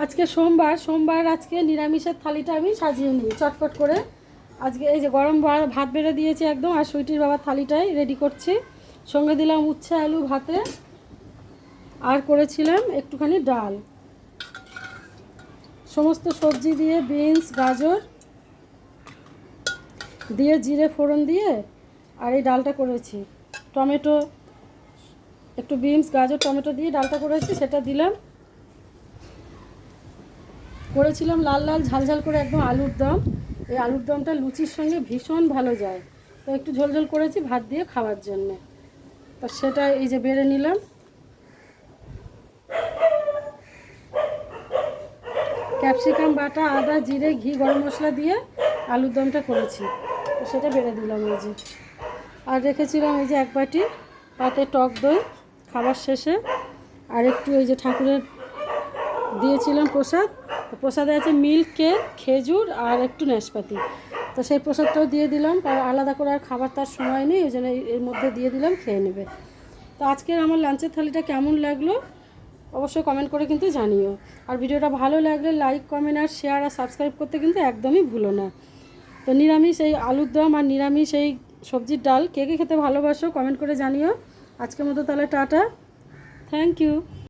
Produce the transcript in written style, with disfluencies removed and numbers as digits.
আজকে সোমবার আজকে নিরামিষের থালিটা আমি সাজিয়ে নিই চটপট করে। আজকে এই যে গরম ভাত বেড়ে দিয়েছি একদম, আর সুইটির বাবার থালিটাই রেডি করছি। সঙ্গে দিলাম উচ্ছে আলু ভাতে, আর করেছিলাম একটুখানি ডাল, সমস্ত সবজি দিয়ে বিনস গাজর দিয়ে জিরে ফোড়ন দিয়ে আর এই ডালটা করেছি। টমেটো, একটু বিনস গাজর টমেটো দিয়ে ডালটা করেছি, সেটা দিলাম। করেছিলাম লাল লাল ঝাল ঝাল করে একদম আলুর দম। এই আলুর দমটা লুচির সঙ্গে ভীষণ ভালো যায়, তো একটু ঝোল ঝোল করেছি ভাত দিয়ে খাওয়ার জন্যে। তো সেটা এই যে বেড়ে নিলাম। ক্যাপসিকাম বাটা, আদা জিরে ঘি গরম মশলা দিয়ে আলুর দমটা করেছি, তো সেটা বেড়ে দিলাম এই যে। আর রেখেছিলাম এই যে এক বাটি পাতে টক দই খাবার শেষে। আর একটু এই যে ঠাকুরের দিয়েছিলাম প্রসাদ, প্রসাদে আছে মিল্ক কেক, খেজুর আর একটু নাশপাতি। তো সেই প্রসাদটাও দিয়ে দিলাম, কারণ আলাদা করে আর খাবার তার সময় নেই, ওই জন্য এর মধ্যে দিয়ে দিলাম, খেয়ে নেবে। তো আজকের আমার লাঞ্চের থালিটা কেমন লাগলো অবশ্যই কমেন্ট করে কিন্তু জানিও। আর ভিডিওটা ভালো লাগলে লাইক কমেন্ট আর শেয়ার আর সাবস্ক্রাইব করতে কিন্তু একদমই ভুলো না। তো নিরামিষ এই আলুর দম আর নিরামিষ এই সবজির ডাল কে কে খেতে ভালোবাসো কমেন্ট করে জানিও। আজকের মতো তাহলে টাটা, থ্যাংক ইউ।